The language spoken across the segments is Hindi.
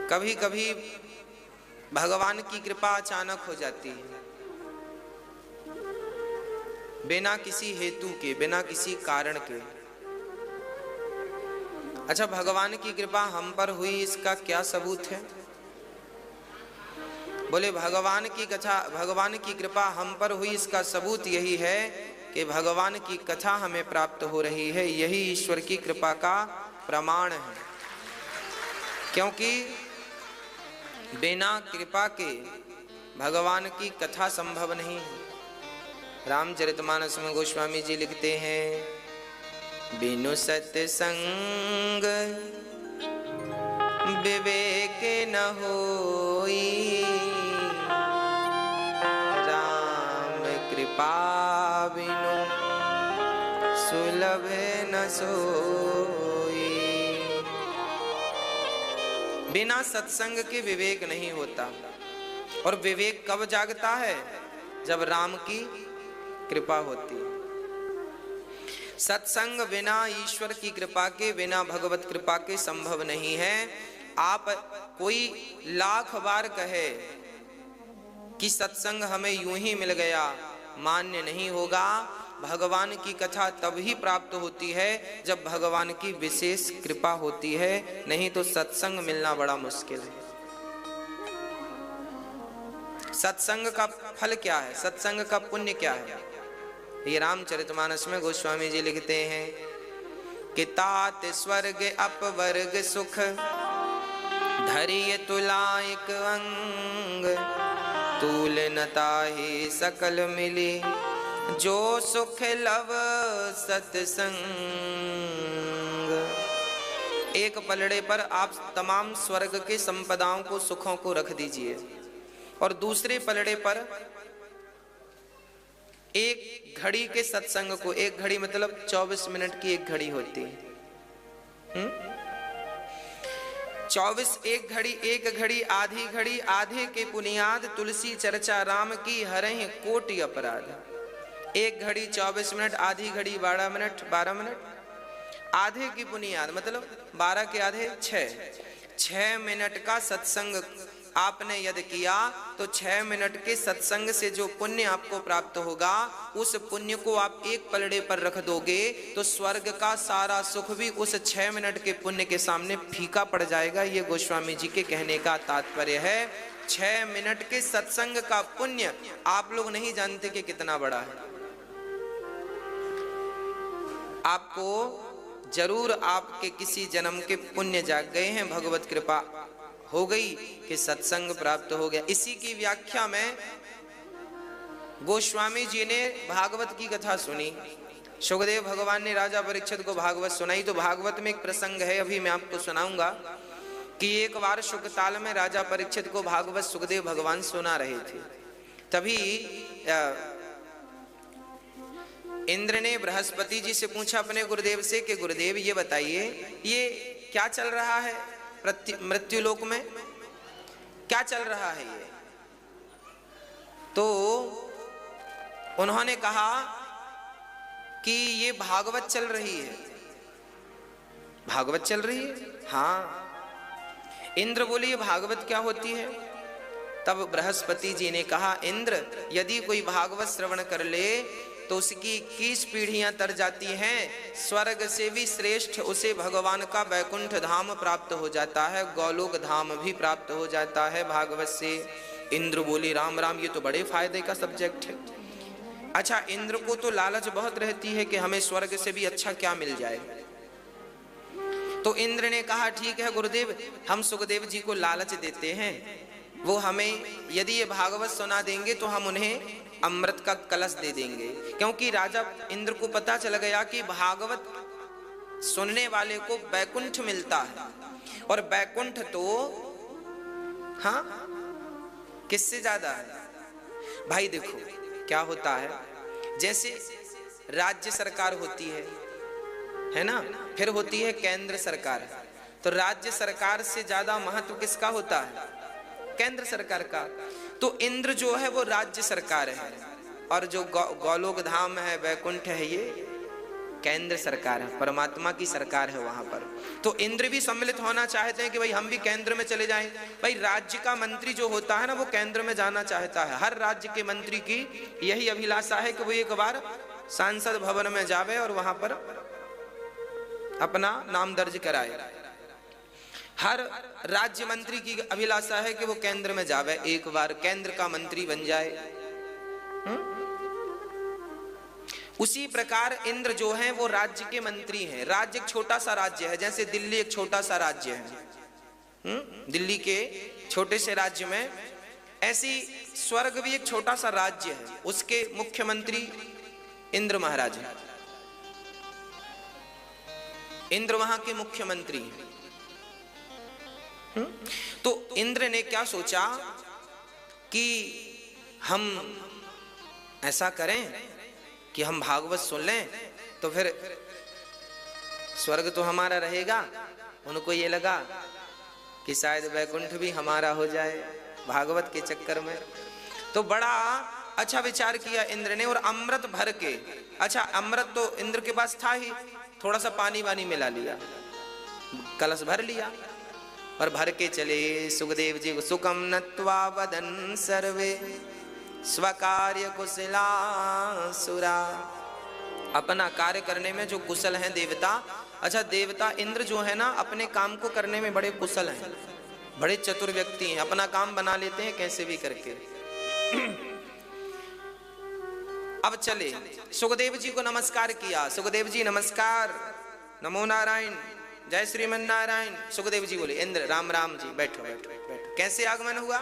कभी कभी भगवान की कृपा अचानक हो जाती है, बिना किसी हेतु के, बिना किसी कारण के। अच्छा, भगवान की कृपा हम पर हुई, इसका क्या सबूत है? बोले भगवान की कथा, भगवान की कृपा हम पर हुई, इसका सबूत यही है कि भगवान की कथा हमें प्राप्त हो रही है। यही ईश्वर की कृपा का प्रमाण है। क्योंकि बिना कृपा के भगवान की कथा संभव नहीं है। रामचरितमानस में गोस्वामी जी लिखते हैं, बिनु सत्संग विवेक न होई, राम कृपा बिनु सुलभ न सोई। बिना सत्संग के विवेक नहीं होता। और विवेक कब जागता है? जब राम की कृपा होती है। सत्संग बिना ईश्वर की कृपा के, बिना भगवत कृपा के संभव नहीं है। आप कोई लाख बार कहे कि सत्संग हमें यूं ही मिल गया, मान्य नहीं होगा। भगवान की कथा तब ही प्राप्त होती है जब भगवान की विशेष कृपा होती है, नहीं तो सत्संग मिलना बड़ा मुश्किल है। सत्संग का फल क्या है? सत्संग का पुण्य क्या है? ये रामचरितमानस में गोस्वामी जी लिखते हैं कि तात स्वर्ग अपवर्ग सुख, धरिय तुलायक अंग, तूल न ताहि सकल मिली, जो सुख लव सत्संग। एक पलड़े पर आप तमाम स्वर्ग के संपदाओं को, सुखों को रख दीजिए, और दूसरे पलड़े पर एक घड़ी के सत्संग को, एक घड़ी मतलब 24 मिनट की एक घड़ी होती है, 24 एक घड़ी, एक घड़ी आधी घड़ी, आधे के पुनियाद तुलसी चर्चा राम की हरहि कोटि अपराध। एक घड़ी 24 मिनट, आधी घड़ी 12 मिनट, 12 मिनट, आधे की बुनियाद मतलब 12 के आधे 6 मिनट का सत्संग आपने यदि किया तो 6 मिनट के सत्संग से जो पुण्य आपको प्राप्त होगा, उस पुण्य को आप एक पलड़े पर रख दोगे तो स्वर्ग का सारा सुख भी उस 6 मिनट के पुण्य के सामने फीका पड़ जाएगा। ये गोस्वामी जी के कहने का तात्पर्य है। 6 मिनट के सत्संग का पुण्य आप लोग नहीं जानते कि कितना बड़ा है। आपको जरूर आपके किसी जन्म के पुण्य जाग गए हैं, भगवत कृपा हो गई कि सत्संग प्राप्त हो गया। इसी की व्याख्या में गोस्वामी जी ने भागवत की कथा सुनी। सुखदेव भगवान ने राजा परीक्षित को भागवत सुनाई। तो भागवत में एक प्रसंग है, अभी मैं आपको सुनाऊंगा कि एक बार शुकताल में राजा परीक्षित को भागवत सुखदेव भगवान सुना रहे थे। तभी इंद्र ने बृहस्पति जी से पूछा अपने गुरुदेव से कि गुरुदेव ये बताइए, ये क्या चल रहा है मृत्यु लोक में, क्या चल रहा है ये? तो उन्होंने कहा कि ये भागवत चल रही है। भागवत चल रही है? हाँ। इंद्र बोले ये भागवत क्या होती है? तब बृहस्पति जी ने कहा, इंद्र यदि कोई भागवत श्रवण कर ले तो उसकी 21 पीढ़ियां तर जाती हैं, स्वर्ग से भी श्रेष्ठ उसे भगवान का वैकुंठ धाम प्राप्त हो जाता है, गोलोक धाम भी प्राप्त हो जाता है भागवत से। इंद्र बोली राम राम, ये तो बड़े फायदे का सब्जेक्ट है। अच्छा, इंद्र को तो लालच बहुत रहती है कि हमें स्वर्ग से भी अच्छा क्या मिल जाए। तो इंद्र ने कहा ठीक है गुरुदेव, हम सुखदेव जी को लालच देते हैं, वो हमें यदि ये भागवत सुना देंगे तो हम उन्हें अमृत का कलश दे देंगे। क्योंकि राजा इंद्र को पता चल गया कि भागवत सुनने वाले को बैकुंठ मिलता है, और बैकुंठ तो हाँ किससे ज्यादा है भाई? देखो क्या होता है, जैसे राज्य सरकार होती है ना, फिर होती है केंद्र सरकार। तो राज्य सरकार से ज्यादा महत्व किसका होता है? केंद्र सरकार का। तो इंद्र जो है वो राज्य सरकार है, और जो गोलोक धाम है, वैकुंठ है, ये केंद्र सरकार है, परमात्मा की सरकार है वहां पर। तो इंद्र भी सम्मिलित होना चाहते हैं कि भाई हम भी केंद्र में चले जाएं। भाई राज्य का मंत्री जो होता है ना, वो केंद्र में जाना चाहता है। हर राज्य के मंत्री की यही अभिलाषा है कि वो एक बार सांसद भवन में जावे और वहां पर अपना नाम दर्ज कराए। हर राज्य मंत्री की अभिलाषा है कि वो केंद्र में जावे, एक बार केंद्र का मंत्री बन जाए। उसी प्रकार इंद्र जो है वो राज्य के मंत्री हैं। राज्य एक छोटा सा राज्य है, जैसे दिल्ली एक छोटा सा राज्य है। दिल्ली के छोटे से राज्य में ऐसी स्वर्ग भी एक छोटा सा राज्य है, उसके मुख्यमंत्री इंद्र महाराज हैं। इंद्र वहां के मुख्यमंत्री हैं। तो इंद्र ने क्या सोचा कि हम ऐसा करें कि हम भागवत सुन लें तो फिर स्वर्ग तो हमारा रहेगा। उनको ये लगा कि शायद वैकुंठ भी हमारा हो जाए भागवत के चक्कर में। तो बड़ा अच्छा विचार किया इंद्र ने, और अमृत भर के, अच्छा अमृत तो इंद्र के पास था ही, थोड़ा सा पानी वानी मिला लिया, कलश भर लिया और भर के चले सुखदेव जी को। सुखम नत्वा वदन सर्वे स्वकार्य कुशलासुरा। अपना कार्य करने में जो कुशल हैं देवता, अच्छा देवता इंद्र जो है ना, अपने काम को करने में बड़े कुशल हैं, बड़े चतुर व्यक्ति हैं, अपना काम बना लेते हैं कैसे भी करके। अब चले, सुखदेव जी को नमस्कार किया। सुखदेव जी नमस्कार, नमो नारायण, जय श्रीमन नारायण। सुखदेव जी बोले इंद्र राम राम जी, बैठो बैठो बैठो। कैसे आगमन हुआ?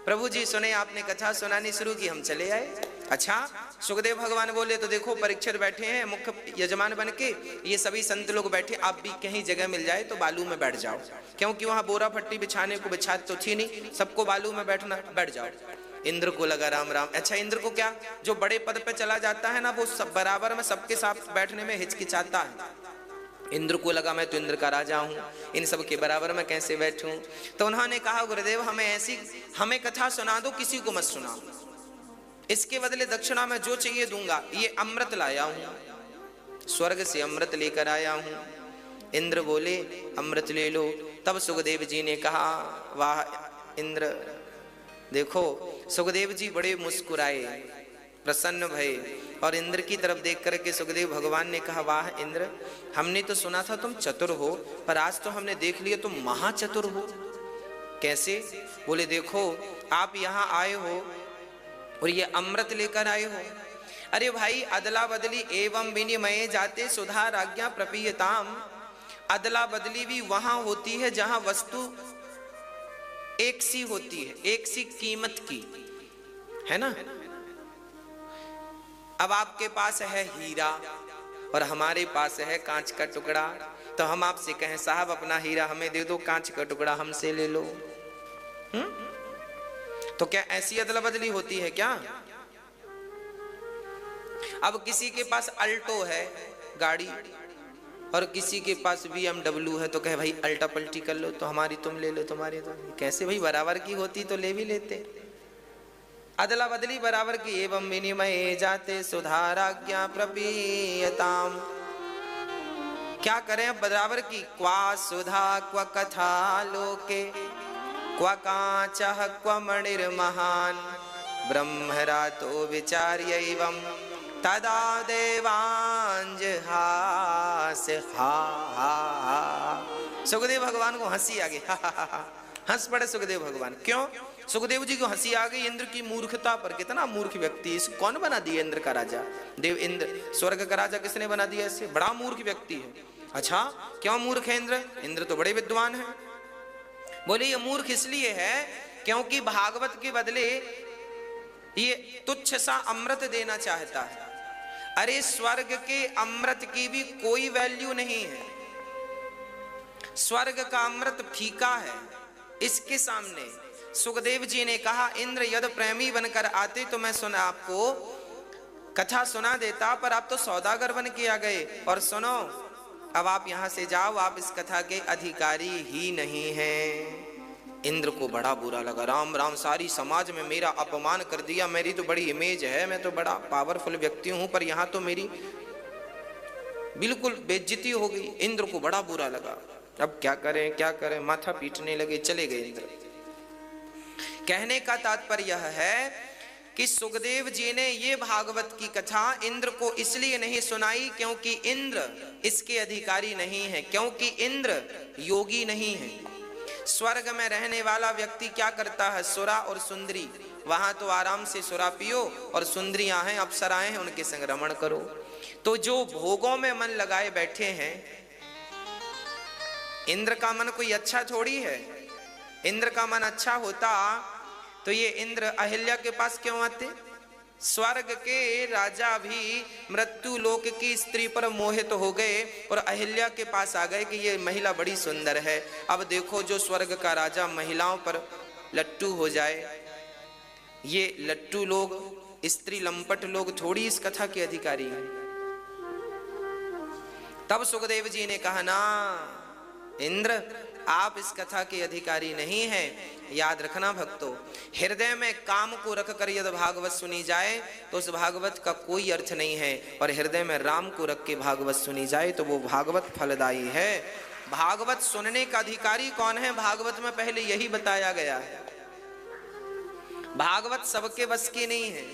प्रभु जी सुने आपने कथा सुनानी शुरू की, हम चले आए। अच्छा, सुखदेव भगवान बोले तो देखो परीक्षित बैठे हैं मुख्य यजमान बन के, ये सभी संत लोग बैठे, आप भी कहीं जगह मिल जाए तो बालू में बैठ जाओ, क्योंकि वहां बोरा फट्टी बिछाने को बिछात तो थी नहीं, सबको बालू में बैठना, बैठ जाओ। इंद्र को लगा राम राम। अच्छा इंद्र को क्या, जो बड़े पद पे चला जाता है ना, वो सब बराबर में सबके साथ बैठने में हिचकिचाता है। इंद्र को लगा मैं तो इंद्र का राजा हूँ, इन सब के बराबर में कैसे बैठूं। तो उन्होंने कहा गुरुदेव हमें कथा सुना दो, किसी को मत सुनाओ, इसके बदले दक्षिणा में जो चाहिए दूंगा। ये अमृत लाया हूं, स्वर्ग से अमृत लेकर आया हूं। इंद्र बोले अमृत ले लो। तब सुखदेव जी ने कहा वाह इंद्र, देखो सुखदेव जी बड़े मुस्कुराए, प्रसन्न भये, और इंद्र की तरफ देख करके सुखदेव भगवान ने कहा वाह इंद्र, हमने तो सुना था तुम चतुर हो, पर आज तो हमने देख लिया तुम महाचतुर हो। कैसे? बोले देखो आप यहाँ आए हो और ये अमृत लेकर आए हो। अरे भाई अदला बदली एवं विनिमय जाते सुधा राज्ञा प्रपीयताम। अदला बदली भी वहां होती है जहां वस्तु एक सी होती है, एक सी कीमत की, है ना। अब आपके पास है हीरा और हमारे पास है कांच का टुकड़ा, तो हम आपसे कहें साहब अपना हीरा हमें दे दो, कांच का टुकड़ा हमसे ले लो। तो क्या ऐसी अदला बदली होती है क्या? अब किसी के पास अल्टो है गाड़ी और किसी के पास BMW है, तो कहे भाई अल्टा पल्टी कर लो, तो हमारी तुम ले लो, तुम्हारी तो कैसे भाई बराबर की होती तो ले भी लेते। अदला बदली बराबर की। एवं विनिमय जाते सुधाराज्ञा प्रपीयताम। क्या करें बराबर की। क्वा सुधा क्व कथा लोके क्व कांचः क्व मणिर्महान् ब्रह्मरातो विचार्यैवं तदा देवांज हास हा हा हा। सुखदेव भगवान को हंसी आ गई, हंस पड़े सुखदेव भगवान। क्यों? सुखदेव जी को हंसी आ गई इंद्र की मूर्खता पर। कितना मूर्ख व्यक्ति, इसको कौन बना दिया इंद्र का राजा? देव इंद्र स्वर्ग का राजा किसने बना दिया? ऐसे बड़ा मूर्ख व्यक्ति है। अच्छा क्यों मूर्ख है इंद्र? इंद्र तो बड़े विद्वान हैं। बोले ये मूर्ख इसलिए है क्योंकि भागवत के बदले ये तुच्छ सा अमृत देना चाहता है। अरे स्वर्ग के अमृत की भी कोई वैल्यू नहीं है, स्वर्ग का अमृत फीका है इसके सामने। सुखदेव जी ने कहा इंद्र यदि प्रेमी बनकर आते तो मैं सुना आपको कथा सुना देता, पर आप तो सौदागर बन के आ गए। और सुनो अब आप यहां से जाओ, आप इस कथा के अधिकारी ही नहीं हैं। इंद्र को बड़ा बुरा लगा, राम राम सारी समाज में मेरा अपमान कर दिया, मेरी तो बड़ी इमेज है, मैं तो बड़ा पावरफुल व्यक्ति हूं, पर यहां तो मेरी बिल्कुल बेइज्जती हो गई। इंद्र को बड़ा बुरा लगा, अब क्या करें क्या करें, माथा पीटने लगे, चले गए इंद्र। कहने का तात्पर्य यह है कि सुखदेव जी ने ये भागवत की कथा इंद्र को इसलिए नहीं सुनाई क्योंकि इंद्र इसके अधिकारी नहीं है, क्योंकि इंद्र योगी नहीं है। स्वर्ग में रहने वाला व्यक्ति क्या करता है, सुरा और सुंदरी, वहां तो आराम से सुरा पियो और सुंदरियां हैं, अप्सराएं हैं, उनके संग रमण करो। तो जो भोगों में मन लगाए बैठे हैं, इंद्र का मन कोई अच्छा थोड़ी है। इंद्र का मन अच्छा होता तो ये इंद्र अहिल्या के पास क्यों आते? स्वर्ग के राजा भी मृत्यु लोक की स्त्री पर मोहित हो गए और अहिल्या के पास आ गए कि ये महिला बड़ी सुंदर है। अब देखो, जो स्वर्ग का राजा महिलाओं पर लट्टू हो जाए, ये लट्टू लोग, स्त्री लंपट लोग थोड़ी इस कथा के अधिकारी हैं। तब सुखदेव जी ने कहा, ना इंद्र, आप इस कथा के अधिकारी नहीं हैं। याद रखना भक्तों, हृदय में काम को रखकर यदि भागवत सुनी जाए तो उस भागवत का कोई अर्थ नहीं है, और हृदय में राम को रख के भागवत सुनी जाए तो वो भागवत फलदायी है। भागवत सुनने का अधिकारी कौन है, भागवत में पहले यही बताया गया है। भागवत सबके बस की नहीं है।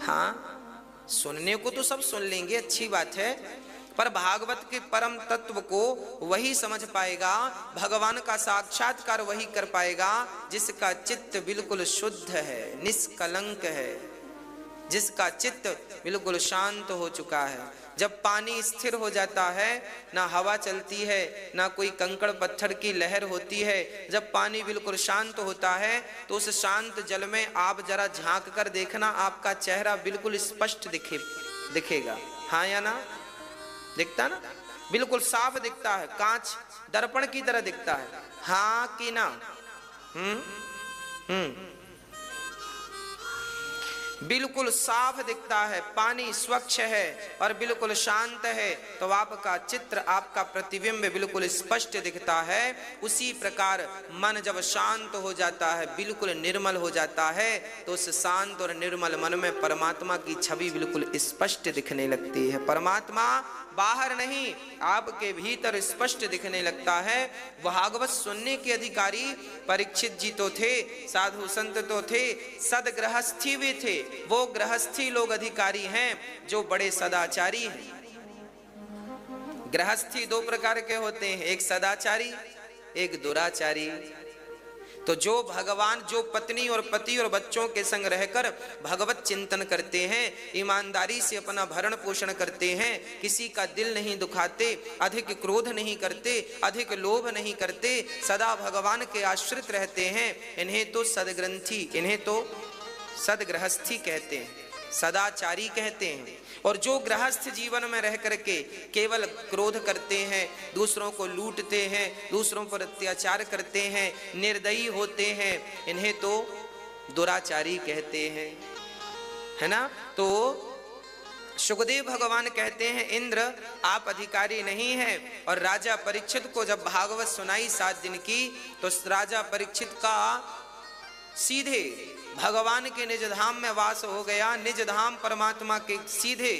हाँ, सुनने को तो सब सुन लेंगे, अच्छी बात है, पर भागवत के परम तत्व को वही समझ पाएगा, भगवान का साक्षात्कार वही कर पाएगा जिसका चित्त बिल्कुल शुद्ध है, निष्कलंक है, जिसका चित्त बिल्कुल शांत हो चुका है। जब पानी स्थिर हो जाता है, ना हवा चलती है, ना कोई कंकड़ पत्थर की लहर होती है, जब पानी बिल्कुल शांत होता है तो उस शांत जल में आप जरा झांक कर देखना, आपका चेहरा बिल्कुल स्पष्ट दिखेगा। हाँ या ना? दिखता ना, बिल्कुल साफ दिखता है, कांच दर्पण की तरह दिखता है। हाँ कि ना? बिल्कुल साफ दिखता है, पानी स्वच्छ है और बिल्कुल शांत है, तो आपका चित्र, आपका प्रतिबिंब बिल्कुल स्पष्ट दिखता है। उसी प्रकार मन जब शांत हो जाता है, बिल्कुल निर्मल हो जाता है, तो उस शांत और निर्मल मन में परमात्मा की छवि बिल्कुल स्पष्ट दिखने लगती है। परमात्मा बाहर नहीं, आपके भीतर स्पष्ट दिखने लगता है। भागवत सुनने के अधिकारी परीक्षित जी तो थे, साधु संत तो थे, सदगृहस्थी भी थे। वो गृहस्थी लोग अधिकारी हैं जो बड़े सदाचारी हैं। गृहस्थी दो प्रकार के होते हैं, एक सदाचारी, एक दुराचारी। तो जो भगवान, जो पत्नी और पति और बच्चों के संग रहकर भगवत चिंतन करते हैं, ईमानदारी से अपना भरण पोषण करते हैं, किसी का दिल नहीं दुखाते, अधिक क्रोध नहीं करते, अधिक लोभ नहीं करते, सदा भगवान के आश्रित रहते हैं, इन्हें तो सदग्रंथी, इन्हें तो सदगृहस्थी कहते हैं, सदाचारी कहते हैं। और जो गृहस्थ जीवन में रह करके केवल क्रोध करते हैं, दूसरों को लूटते हैं, दूसरों पर अत्याचार करते हैं, निर्दयी होते हैं, इन्हें तो दुराचारी कहते हैं, है ना? तो सुखदेव भगवान कहते हैं, इंद्र आप अधिकारी नहीं हैं। और राजा परीक्षित को जब भागवत सुनाई 7 दिन की, तो राजा परीक्षित का सीधे भगवान के निज धाम में वास हो गया। निज धाम परमात्मा के सीधे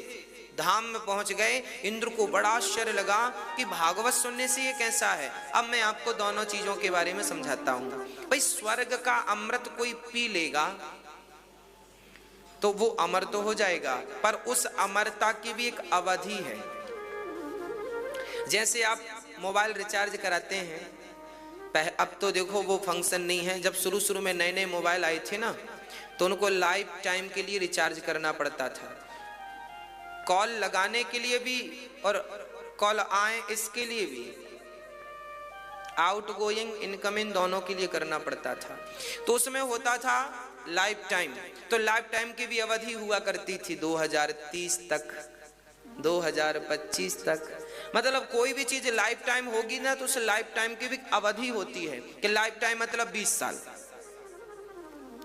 धाम में पहुंच गए। इंद्र को बड़ा आश्चर्य लगा कि भागवत सुनने से ये कैसा है। अब मैं आपको दोनों चीजों के बारे में समझाता हूं। भाई, स्वर्ग का अमृत कोई पी लेगा तो वो अमर तो हो जाएगा, पर उस अमरता की भी एक अवधि है। जैसे आप मोबाइल रिचार्ज कराते हैं, अब तो देखो वो फंक्शन नहीं है। जब शुरू शुरू में नए नए मोबाइल आए थे ना, तो उनको लाइफ टाइम के लिए रिचार्ज करना पड़ता था। कॉल लगाने के लिए भी और कॉल आए इसके लिए भी, आउट गोइंग इनकमिंग दोनों के लिए करना पड़ता था। तो उसमें होता था लाइफ टाइम। तो लाइफ टाइम की भी अवधि हुआ करती थी 2030 तक, 2025 तक। मतलब कोई भी चीज लाइफ टाइम होगी ना, तो उस लाइफ टाइम की भी अवधि होती है कि लाइफ टाइम मतलब 20 साल,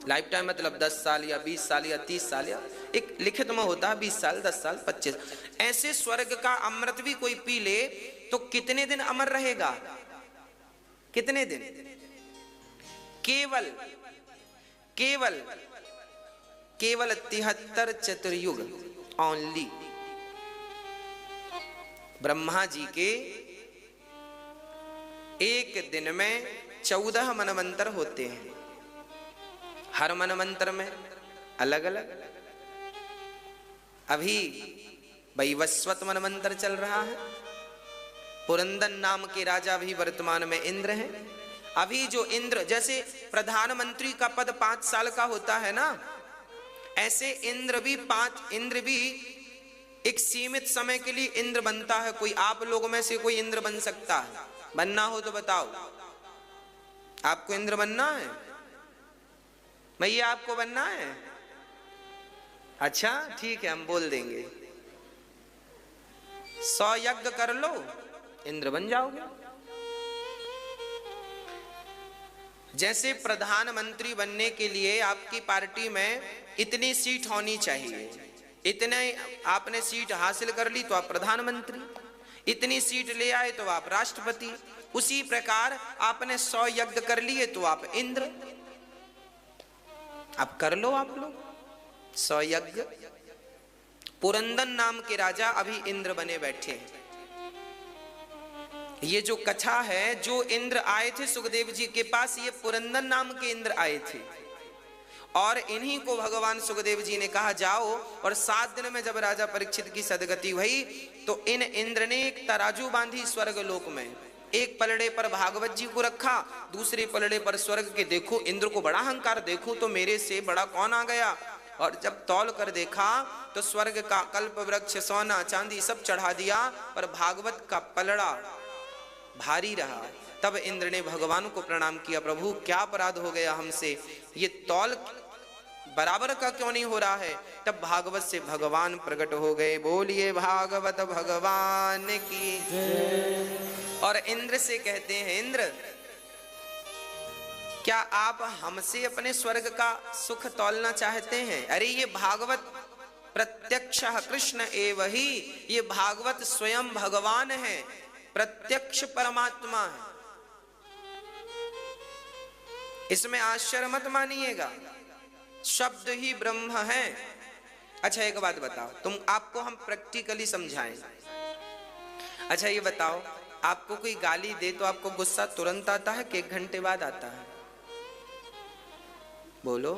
लाइफ टाइम मतलब 10 साल या 20 साल या 30 साल, या एक लिखित में होता है 20 साल, 10 साल, 25। ऐसे स्वर्ग का अमृत भी कोई पी ले तो कितने दिन अमर रहेगा? कितने दिन? केवल केवल केवल 73 चतुर्युग ओनली, ब्रह्मा जी के एक दिन में 14 मनवंतर होते हैं, हर मनवंतर में अलग अलग। अभी वैवस्वत मनवंतर चल रहा है, पुरंदन नाम के राजा भी वर्तमान में इंद्र हैं। अभी जो इंद्र, जैसे प्रधानमंत्री का पद 5 साल का होता है ना, ऐसे इंद्र भी एक सीमित समय के लिए इंद्र बनता है। कोई आप लोगों में से कोई इंद्र बन सकता है? बनना हो तो बताओ, आपको इंद्र बनना है? भैया आपको बनना है? अच्छा ठीक है, हम बोल देंगे 100 यज्ञ कर लो, इंद्र बन जाओगे। जैसे प्रधानमंत्री बनने के लिए आपकी पार्टी में इतनी सीट होनी चाहिए, इतने आपने सीट हासिल कर ली तो आप प्रधानमंत्री, इतनी सीट ले आए तो आप राष्ट्रपति। उसी प्रकार आपने 100 यज्ञ कर लिए तो आप इंद्र। आप कर लो, आप लोग 100 यज्ञ। पुरंदन नाम के राजा अभी इंद्र बने बैठे हैं। ये जो कथा है, जो इंद्र आए थे सुखदेव जी के पास, ये पुरंदन नाम के इंद्र आए थे और इन्हीं को भगवान सुखदेव जी ने कहा जाओ। और 7 दिन में जब राजा परीक्षित की सदगति हुई तो इन इंद्र ने एक तराजू बांधी स्वर्ग लोक में, एक पलड़े पर भागवत जी को रखा, दूसरे पलड़े पर स्वर्ग के। देखो इंद्र को बड़ा अहंकार, देखो तो मेरे से बड़ा कौन आ गया। और जब तौल कर देखा तो स्वर्ग का कल्प वृक्ष, सोना चांदी सब चढ़ा दिया, पर भागवत का पलड़ा भारी रहा। तब इंद्र ने भगवान को प्रणाम किया, प्रभु क्या अपराध हो गया हमसे, ये तौल बराबर का क्यों नहीं हो रहा है। तब भागवत से भगवान प्रकट हो गए। बोलिए भागवत भगवान की जय। और इंद्र से कहते हैं, इंद्र क्या आप हमसे अपने स्वर्ग का सुख तौलना चाहते हैं? अरे ये भागवत प्रत्यक्ष कृष्ण एव ही, ये भागवत स्वयं भगवान है, प्रत्यक्ष परमात्मा है, इसमें आश्चर्य मत मानिएगा, शब्द ही ब्रह्म है। अच्छा एक बात बताओ, आपको हम प्रैक्टिकली समझाएं। अच्छा ये बताओ, आपको कोई गाली दे तो आपको गुस्सा तुरंत आता है कि 1 घंटे बाद आता है? बोलो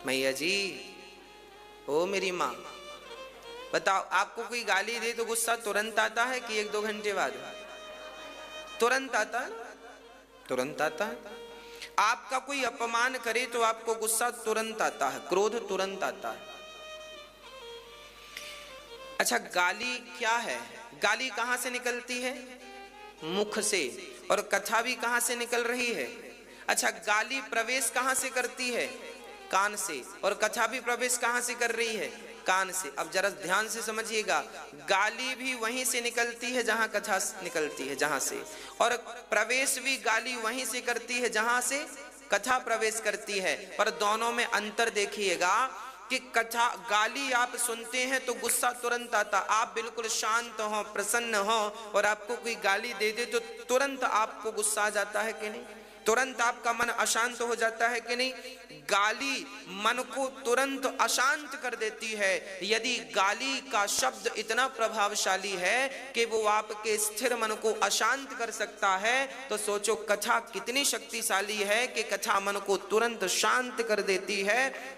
मैया जी, ओ मेरी माँ, बताओ आपको कोई गाली दे तो गुस्सा तुरंत आता है कि 1-2 घंटे बाद? तुरंत आता है, तुरंत आता है। आपका कोई अपमान करे तो आपको गुस्सा तुरंत आता है, क्रोध तुरंत आता है। अच्छा गाली क्या है? गाली कहां से निकलती है? मुख से। और कथा भी कहां से निकल रही है? अच्छा गाली प्रवेश कहां से करती है? कान से। और कथा भी प्रवेश कहां से कर रही है? कान से। अब जरा ध्यान से समझिएगा, गाली भी वहीं से निकलती है जहां कथा निकलती है, जहां से, और प्रवेश भी गाली वहीं से करती है जहां से कथा प्रवेश करती है। पर दोनों में अंतर देखिएगा कि कथा गाली आप सुनते हैं तो गुस्सा तुरंत आता, आप बिल्कुल शांत हो, प्रसन्न हो, और आपको कोई गाली दे दे तो तुरंत आपको गुस्सा आ जाता है कि नहीं? तुरंत आपका मन अशांत हो जाता है कि नहीं? गाली मन को तुरंत अशांत कर देती है। यदि गाली का शब्द इतना प्रभावशाली है कि वो आपके स्थिर मन को अशांत कर सकता है, तो सोचो कथा कितनी शक्तिशाली है कि कथा मन को तुरंत शांत कर देती है।